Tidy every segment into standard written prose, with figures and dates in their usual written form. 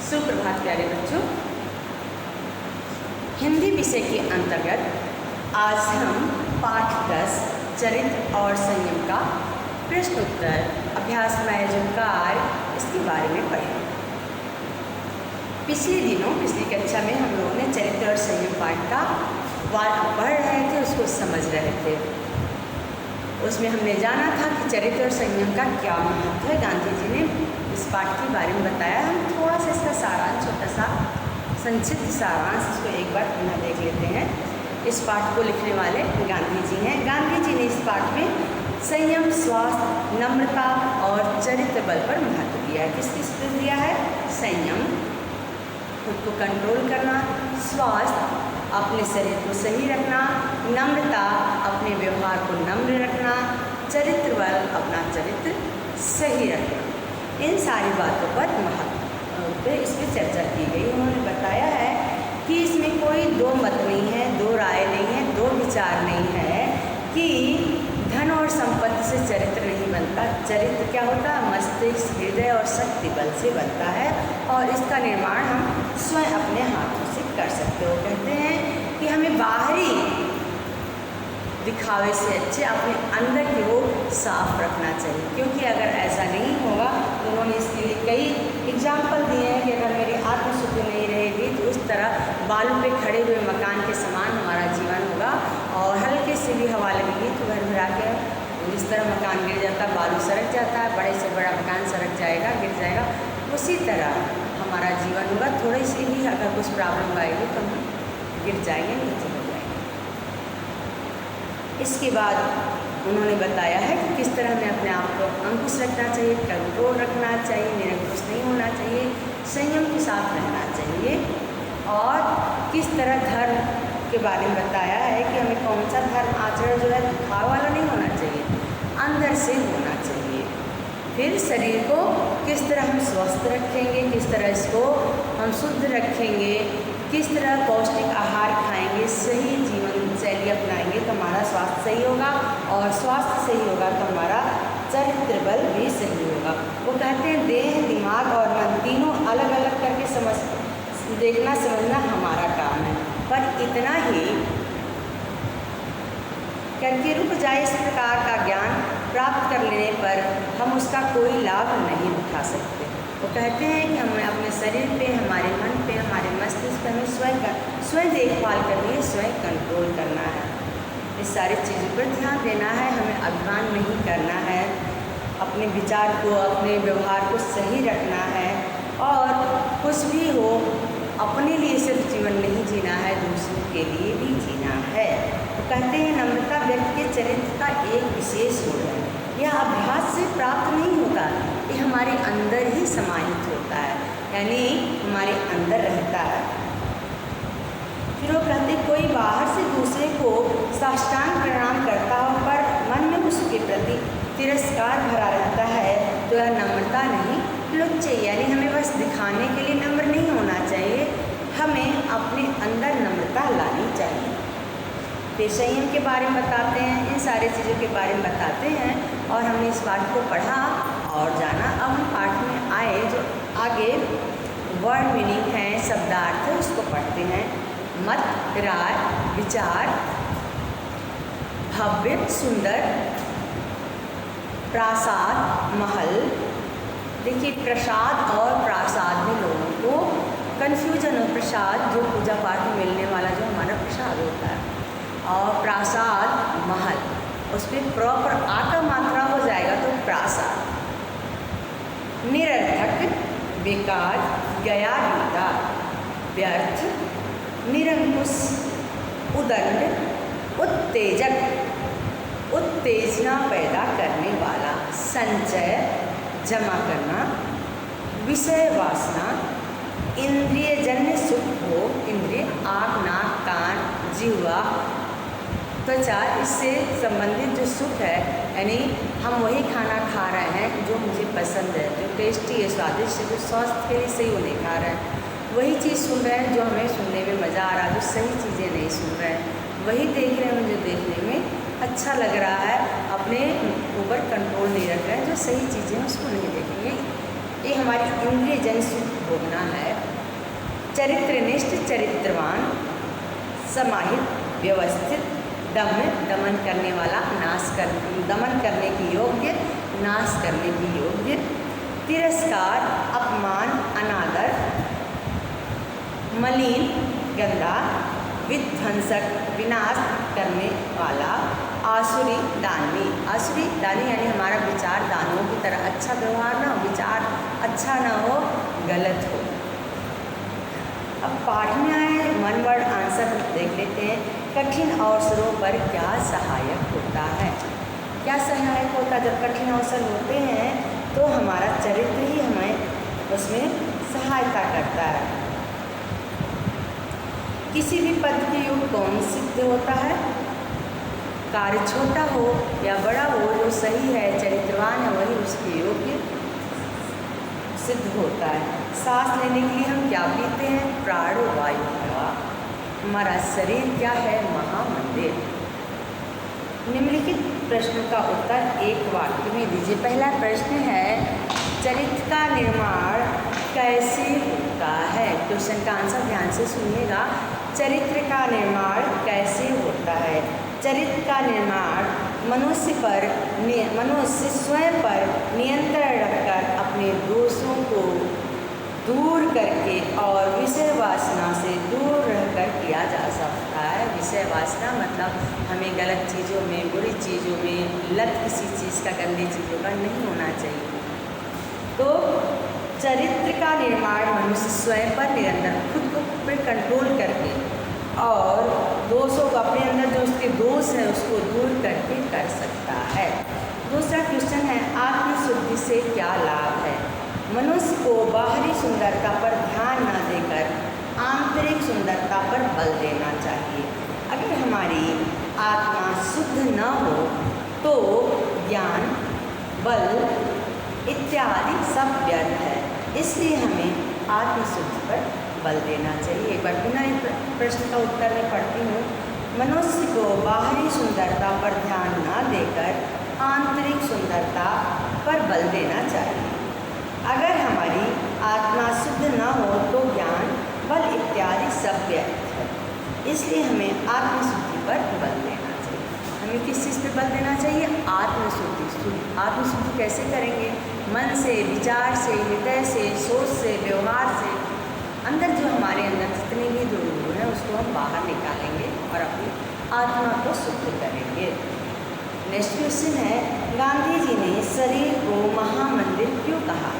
सुप्रभात प्यारे बच्चों। हिंदी विषय के अंतर्गत आज हम पाठ 10 चरित्र और संयम का प्रश्न उत्तर अभ्यास में आयोजन कार्य इसके बारे में पढ़ें। पिछली कक्षा में हम लोगों ने चरित्र और संयम पाठ का पढ़ रहे थे, उसको समझ रहे थे। उसमें हमने जाना था कि चरित्र और संयम का क्या महत्व है। गांधी जी ने इस पाठ के बारे में बताया। हम थोड़ा सा इसका सारांश, छोटा सा संक्षिप्त सारांश इसको एक बार पुनः देख लेते हैं। इस पाठ को लिखने वाले गांधी जी हैं। गांधी जी ने इस पाठ में संयम, स्वास्थ्य, नम्रता और चरित्र बल पर महत्व दिया है। किस किस पर दिया है? संयम, खुद को कंट्रोल करना; स्वास्थ्य, अपने शरीर को सही रखना; नम्रता, अपने व्यवहार को नम्र रखना; चरित्र बल, अपना चरित्र सही रखना। इन सारी बातों पर इस पर चर्चा की गई। उन्होंने बताया है कि इसमें कोई दो मत नहीं है, दो राय नहीं है, दो विचार नहीं है कि धन और संपत्ति से चरित्र नहीं बनता। चरित्र क्या होता है? मस्तिष्क, हृदय और शक्ति बल से बनता है और इसका निर्माण हम स्वयं अपने हाथों से कर सकते हो। कहते हैं कि हमें बाहरी दिखावे से अच्छे अपने अंदर की वो साफ रखना चाहिए, क्योंकि अगर ऐसा नहीं होगा तो उन्होंने इसके लिए कई एग्जाम्पल दिए हैं कि अगर मेरी आत्मशुद्धि नहीं रहेगी तो उस तरह बालू पे खड़े हुए मकान के समान हमारा जीवन होगा और हल्के से भी हवा लगेगी तो भर के जिस तरह मकान गिर जाता है, बालू सरक जाता है, बड़े से बड़ा मकान सरक जाएगा, गिर जाएगा, उसी तरह हमारा जीवन होगा। थोड़ी सी भी अगर कुछ प्रॉब्लम आएगी तो हम गिर जाएंगे, नीचे हो जाएंगे। इसके बाद उन्होंने बताया है कि किस तरह हमें अपने आप को अंकुश रखना चाहिए, कंट्रोल रखना चाहिए, निरंकुश नहीं होना चाहिए, संयम के साथ रहना चाहिए और किस तरह धर्म के बारे में बताया है कि हमें कौन सा धर्म आचरण जो है दिखावा वाला नहीं होना चाहिए, अंदर से होना चाहिए। फिर शरीर को किस तरह हम स्वस्थ रखेंगे, किस तरह इसको हम शुद्ध रखेंगे, किस तरह पौष्टिक आहार खाएंगे, सही जीवन शैली अपनाएंगे तो हमारा स्वास्थ्य सही होगा और स्वास्थ्य सही होगा तो हमारा चरित्र बल भी सही होगा। वो कहते हैं देह, दिमाग और मन तीनों अलग अलग करके देखना समझना हमारा काम है, पर इतना ही करके रुक जाए। इस प्रकार का ज्ञान प्राप्त कर लेने पर हम उसका कोई लाभ नहीं उठा सकते। वो कहते हैं कि हमें अपने शरीर पे, हमारे मन पे, हमारे मस्तिष्क पे हमें स्वयं देखभाल करनी है, स्वयं कंट्रोल करना है। इस सारी चीज़ों पर ध्यान देना है, हमें अभिमान नहीं करना है, अपने विचार को, अपने व्यवहार को सही रखना है और कुछ भी हो अपने लिए सिर्फ जीवन नहीं जीना है, दूसरों के लिए भी जीना है। तो कहते हैं नम्रता व्यक्ति के चरित्र का एक विशेष गुण है। यह अभ्यास से प्राप्त नहीं होता, ये हमारे अंदर ही समाहित होता है, यानी हमारे अंदर रहता है। फिर वो कहते कोई बाहर से दूसरे को साष्टांग प्रणाम करता हो पर मन में उसके प्रति तिरस्कार भरा रहता है तो यह नम्रता नहीं, लुच्चे, यानी हमें बस दिखाने के लिए नम्र नहीं होना चाहिए, हमें अपने अंदर नम्रता लानी चाहिए। फिर संयम के बारे में बताते हैं, इन सारी चीज़ों के बारे में बताते हैं और हमने इस पाठ को पढ़ा और जाना। अब हम पाठ में आए, जो आगे वर्ड मीनिंग है, शब्दार्थ है, उसको पढ़ते हैं। मत, राय, विचार, भव्य, सुंदर, प्रासाद, महल। देखिए प्रसाद और प्रासाद में लोगों को कन्फ्यूजन हो। प्रसाद जो पूजा पाठ में मिलने वाला जो हमारा प्रसाद होता है, और प्रासाद, महल, उसमें प्रॉपर आ का मात्रा हो जाएगा तो प्रासाद। निरर्थक, बेकार, गया बीता, व्यर्थ, निरंकुश, उदंड, उत्तेजक, उत्तेजना पैदा करने वाला, संचय, जमा करना, विषय वासना, इंद्रिय जन्य सुख हो, इंद्रिय आँख, नाक, कान, जिह्वा, त्वचा, इससे संबंधित जो सुख है, यानी हम वही खाना खा रहे हैं जो मुझे पसंद है, जो टेस्टी है, स्वादिष्ट है, जो स्वास्थ्य के लिए सही वो नहीं खा रहे हैं। वही चीज़ सुन रहे हैं जो हमें सुनने में मज़ा आ रहा है, जो सही चीज़ें नहीं सुन रहे हैं। वही देख रहे हैं जो देखने में अच्छा लग रहा है, अपने ऊपर कंट्रोल नहीं रख रहे हैं, जो सही चीज़ें उसको नहीं देखेंगे। ये हमारी इंद्रिय जन्य सुख भोगना है। चरित्रनिष्ठ, चरित्रवान, समाहित, व्यवस्थित, दमन करने वाला, दमन करने की योग्य, नाश करने की योग्य, तिरस्कार, अपमान, अनादर, मलिन, गंदा, विध्वंसक, विनाश करने वाला, आसुरी, दानी। आसुरी, दानी यानी हमारा विचार दानवों की तरह अच्छा व्यवहार ना हो, विचार अच्छा ना हो, गलत हो। अब पाठ में आए वन वर्ड आंसर देख लेते हैं। कठिन अवसरों पर क्या सहायक होता है? क्या सहायक होता है? जब कठिन अवसर होते हैं तो हमारा चरित्र ही हमें उसमें सहायता करता है। किसी भी पद के योग कौन सिद्ध होता है? कार्य छोटा हो या बड़ा हो, जो सही है, चरित्रवान है, वही उसके योग्य सिद्ध होता है। सांस लेने के लिए हम क्या पीते हैं? प्राणवायु, हवा। हमारा शरीर क्या है? महामंदिर। निम्नलिखित प्रश्न का उत्तर एक वाक्य में दीजिए। पहला प्रश्न है, चरित्र का निर्माण कैसे होता है? क्वेश्चन का आंसर ध्यान से सुनिएगा। चरित्र का निर्माण कैसे होता है? चरित्र का निर्माण मनुष्य स्वयं पर नियंत्रण रखकर अपने दोषों को दूर करके और विषय वासना से दूर रहकर किया जा सकता है। विषय वासना मतलब हमें गलत चीज़ों में, बुरी चीज़ों में लत किसी चीज़ का, गंदी चीज़ों का नहीं होना चाहिए। तो चरित्र का निर्माण मनुष्य स्वयं पर निरंतर खुद को पर कंट्रोल करके और दोषों को, अपने अंदर जो उसके दोष है उसको दूर करके कर सकता है। दूसरा क्वेश्चन है, आत्मशुद्धि से क्या लाभ है? मनुष्य को बाहरी सुंदरता पर ध्यान न देकर आंतरिक सुंदरता पर बल देना चाहिए। अगर हमारी आत्मा शुद्ध न हो तो ज्ञान, बल इत्यादि सब व्यर्थ है। इसलिए हमें आत्मशुद्धि पर बल देना चाहिए। एक बार पुनः प्रश्न का उत्तर मैं पढ़ती हूँ। मनुष्य को बाहरी सुंदरता पर ध्यान न देकर आंतरिक सुंदरता पर बल देना चाहिए। अगर हमारी आत्मा शुद्ध न हो तो ज्ञान, बल इत्यादि सब व्यर्थ है। इसलिए हमें आत्मशुद्धि पर बल देना चाहिए। हमें किस चीज़ पर बल देना चाहिए? आत्मशुद्धि। आत्मशुद्धि कैसे करेंगे? मन से, विचार से, हृदय से, सोच से, व्यवहार से, अंदर जो हमारे अंदर जितने भी दुर्गुण हैं उसको हम बाहर निकालेंगे और अपनी आत्मा को शुद्ध करेंगे। नेक्स्ट क्वेश्चन है, गांधी जी ने शरीर को महामंदिर क्यों कहा?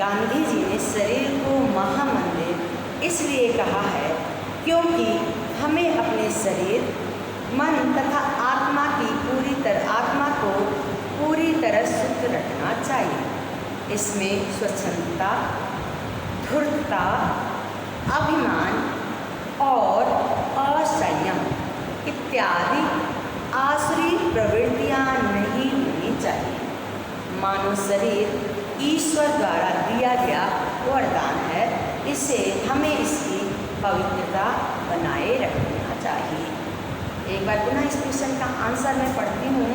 गांधी जी ने शरीर को महामंदिर इसलिए कहा है क्योंकि हमें अपने शरीर, मन तथा आत्मा को पूरी तरह शुद्ध रखना चाहिए। इसमें स्वच्छंदता, धूर्तता, अभिमान और असंयम इत्यादि आसुरी प्रवृत्तियां नहीं होनी चाहिए। मानव शरीर ईश्वर द्वारा दिया गया वरदान है, इसे हमें इसकी पवित्रता बनाए रखना चाहिए। एक बार पुनः इस क्वेश्चन का आंसर मैं पढ़ती हूँ।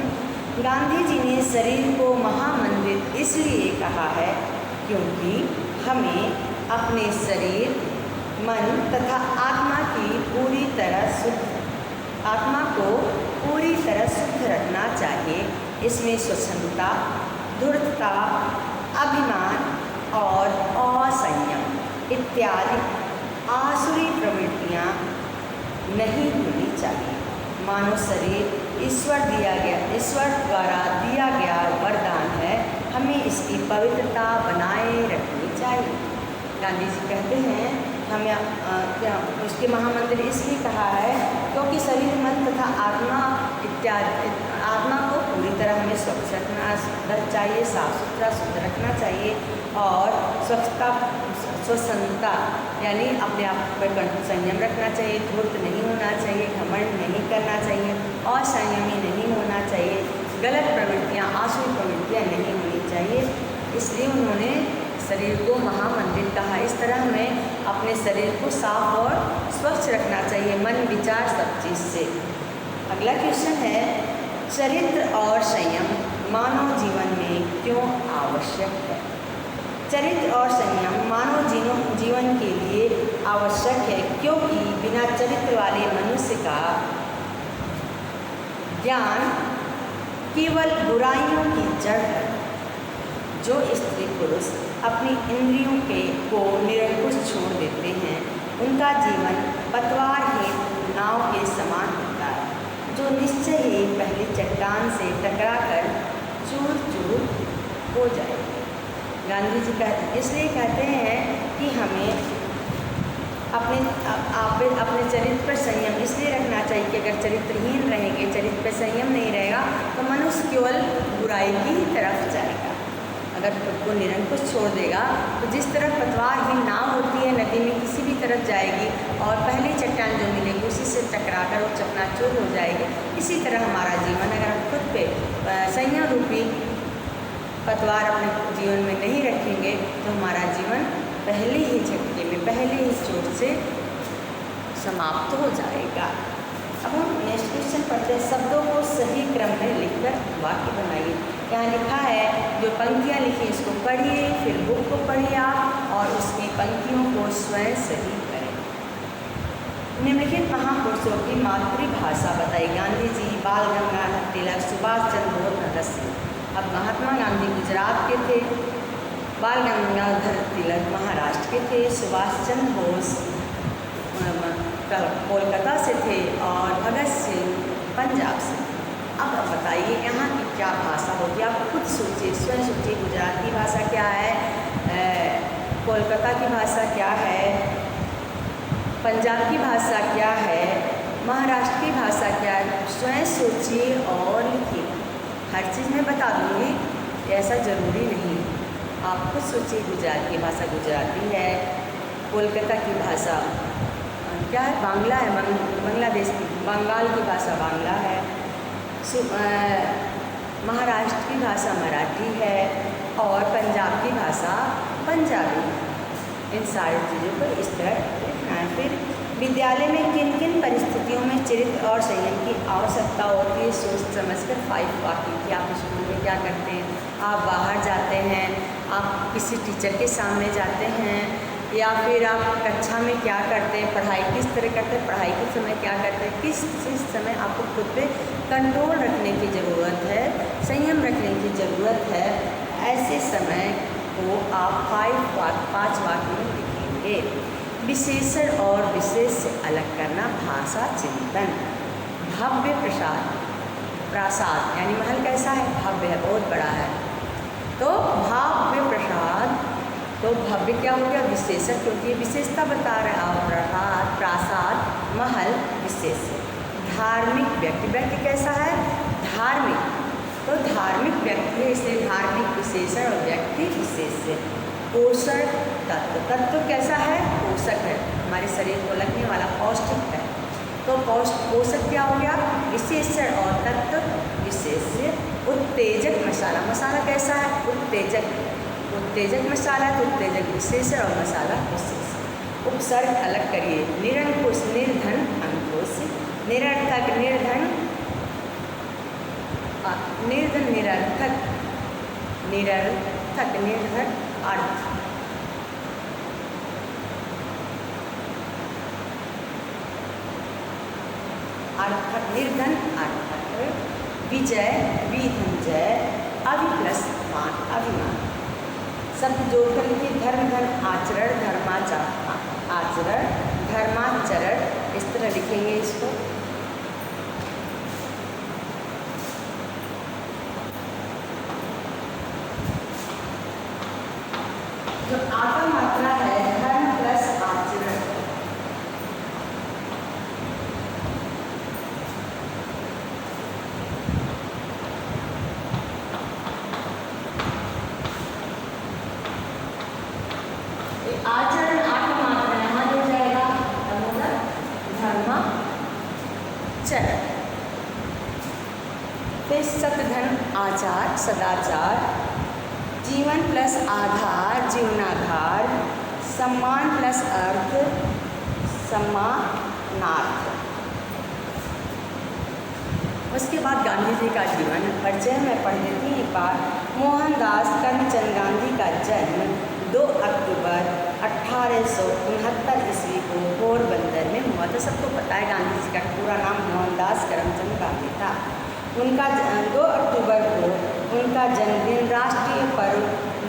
गांधी जी ने शरीर को महामंदिर इसलिए कहा है क्योंकि हमें अपने शरीर, मन तथा आत्मा को पूरी तरह शुद्ध रखना चाहिए। इसमें स्वच्छंदता, धूर्तता, अभिमान और असंयम इत्यादि आसुरी प्रवृत्तियां नहीं होनी चाहिए। मानव शरीर ईश्वर द्वारा दिया गया वरदान है, हमें इसकी पवित्रता बनाए रखनी चाहिए। गांधी जी कहते हैं हमें उसके महामंदिर इसलिए कहा है क्योंकि शरीर, मन तथा आत्मा को पूरी तरह हमें स्वच्छ रखना चाहिए, साफ सुथरा शुद्ध रखना चाहिए और स्वच्छंदता यानी अपने आप पर संयम रखना चाहिए, धूर्त नहीं होना चाहिए, घमंड नहीं करना चाहिए, असंयमी नहीं होना चाहिए, गलत प्रवृत्तियाँ, आसुरी प्रवृत्तियाँ नहीं होनी चाहिए। इसलिए उन्होंने शरीर को महामंदिर कहा। इस तरह हमें अपने शरीर को साफ और स्वच्छ रखना चाहिए, मन, विचार सब चीज़ से। अगला क्वेश्चन है, चरित्र और संयम मानव जीवन में क्यों आवश्यक है? चरित्र और संयम मानव जीवन के लिए आवश्यक है, क्योंकि बिना चरित्र वाले मनुष्य का ज्ञान केवल बुराइयों की जड़ है। जो स्त्री पुरुष अपनी इंद्रियों को निरंकुश छोड़ देते हैं, उनका जीवन पतवारहीन नाव के समान होता है, जो निश्चय ही पहली चट्टान से टकराकर चूर चूर हो जाएगी। गांधी जी इसलिए कहते हैं कि हमें अपने चरित्र पर संयम इसलिए रखना चाहिए कि अगर चरित्रहीन रहेंगे, चरित्र पर संयम नहीं रहेगा तो मनुष्य केवल बुराई की तरफ जाएगा। अगर खुद को निरंकुश छोड़ देगा तो जिस तरफ पतवारहीन नाव होती है, नदी में किसी भी तरफ जाएगी और पहली चट्टान जो मिलेगी उसी से टकराकर वो चकनाचूर हो जाएगी। इसी तरह हमारा जीवन, अगर हम खुद पे संयम रूपी पतवार अपने जीवन में नहीं रखेंगे तो हमारा जीवन पहले ही झटके में, पहले ही चोट से समाप्त हो जाएगा। अब हम नेक्स्ट क्वेश्चन पढ़ते हैं। शब्दों को सही क्रम में लिखकर वाक्य बनाइए। यहाँ लिखा है, जो पंक्तियाँ लिखी इसको पढ़िए, फिर बुक को पढ़िए आप और उसकी पंक्तियों को स्वयं सही करें। निम्नलिखित महापुरुषों की मातृभाषा बताई। गांधी जी, बाल गंगाधर तिलक, सुभाष चंद्र बोस, भगत सिंह। अब महात्मा गांधी गुजरात के थे, बाल गंगाधर तिलक महाराष्ट्र के थे, सुभाष चंद्र बोस कोलकाता से थे और भगत सिंह पंजाब से। अब बताइए यहाँ की क्या भाषा होगी, आप खुद सोचिए, स्वयं सोचिए। गुजरात की भाषा क्या है, कोलकाता की भाषा क्या है, पंजाब की भाषा क्या है, महाराष्ट्र की भाषा क्या है, स्वयं सोचिए और लिखिए। हर चीज़ मैं बता दूँगी, ऐसा ज़रूरी नहीं। आप खुद सोचिए। गुजरात की भाषा गुजराती है, कोलकाता की भाषा क्या है, बांग्ला है, बांग्लादेश की, बंगाल की भाषा बांग्ला है, महाराष्ट्र की भाषा मराठी है और पंजाब की भाषा पंजाबी। इन सारी चीज़ों को इस तरह लिखना है। फिर विद्यालय में किन किन परिस्थितियों में चरित्र और संयम की आवश्यकता होती है, सोच समझकर 5 वाक्य की। आप स्कूल में क्या करते हैं, आप बाहर जाते हैं, आप किसी टीचर के सामने जाते हैं, या फिर आप कक्षा में क्या करते हैं, पढ़ाई किस तरह करते हैं, पढ़ाई के समय क्या करते हैं, किस समय आपको खुद पे कंट्रोल रखने की ज़रूरत है, संयम रखने की ज़रूरत है, ऐसे समय को आप 5 वाक्य में लिखेंगे। विशेषण और विशेष से अलग करना, भाषा चिंतन। भव्य प्रासाद यानी महल कैसा है, भव्य है, बहुत बड़ा है, तो भव्य प्रसाद, तो भव्य क्या हो गया, विशेषण, क्योंकि विशेषता बता रहा है। प्रासाद, महल, विशेष। धार्मिक व्यक्ति, व्यक्ति कैसा है, धार्मिक, तो धार्मिक व्यक्ति है, इसलिए धार्मिक विशेषण और व्यक्ति विशेष। पोषण तत्व, तत्व कैसा है, पोषक है, हमारे शरीर को लगने वाला पौष्टिक है, तो पोषक क्या हो गया, विशेषण और तत्व विशेष। उत्तेजक मसाला, मसाला कैसा है, उत्तेजक, उत्तेजक मसाला, तो उत्तेजक विशेषण और मसाला विशेष। उपसर्ग अलग करिए। निरंकुश, निर्धन, अंकुश, निरर्थक, निर्धन, निर्धन, निरर्थक, निरर्थक, निर्धन, अर्थ। अर्थक, निर्धन, अर्थक। विजय, विधनजय, अभिप्लस, अभिमान। शब्द जोड़कर लिखिए। धर्म, धन, आचरण, आचरण, धर्माचरण, इस तरह लिखेंगे इसको। जो आत्म मात्रा है, धर्म प्लस आचरण, आचरण आत्म मात्रा यहाँ हो जाएगा, धर्माचरण। फिर सत, धन, आचार, सदाचार। जीवन प्लस आधार, जीवनाधार। सम्मान प्लस अर्थ, सम्मानार्थ। उसके बाद गांधी जी का जीवन परिचय मैं पढ़ देती हूँ एक बार। मोहनदास करमचंद गांधी का जन्म 2 अक्टूबर 1869 ईस्वी को पोरबंदर में हुआ था। सबको पता है गांधी जी का पूरा नाम मोहनदास करमचंद गांधी था। उनका 2 अक्टूबर को उनका जन्मदिन राष्ट्रीय पर्व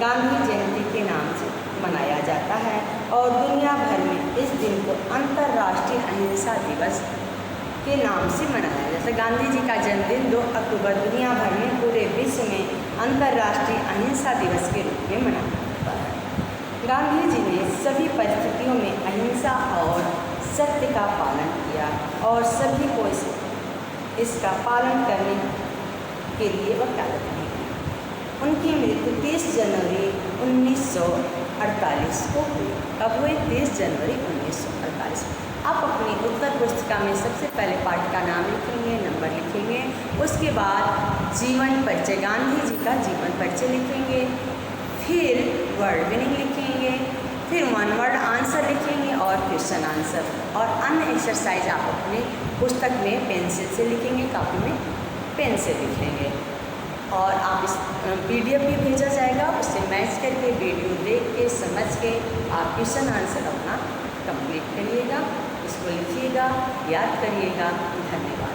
गांधी जयंती के नाम से मनाया जाता है और दुनिया भर में इस दिन को अंतर्राष्ट्रीय अहिंसा दिवस के नाम से मनाया जाता है। गांधी जी का जन्मदिन 2 अक्टूबर दुनिया भर में पूरे विश्व में अंतर्राष्ट्रीय अहिंसा दिवस के रूप में मनाया जाता है। गांधी जी ने सभी परिस्थितियों में अहिंसा और सत्य का पालन किया और सभी को इसका पालन करने के लिए वकालत की। उनकी मृत्यु 30 जनवरी 1948 को हुई। कब हुई? 30 जनवरी 1948। आप अपनी उत्तर पुस्तिका में सबसे पहले पाठ का नाम लिखेंगे, नंबर लिखेंगे, उसके बाद जीवन परिचय, गांधी जी का जीवन परिचय लिखेंगे, फिर वर्ड मीनिंग लिखेंगे, फिर 1 वर्ड आंसर लिखेंगे और क्वेश्चन आंसर और अन्य एक्सरसाइज आप अपनी पुस्तक में पेंसिल से लिखेंगे, कापी में पेन से लिखेंगे और आप इस PDF भी भेजा जाएगा, उससे मैच करके वीडियो देख के समझ के आप क्वेश्चन आंसर अपना कंप्लीट करिएगा, इसको लिखिएगा, याद करिएगा। धन्यवाद।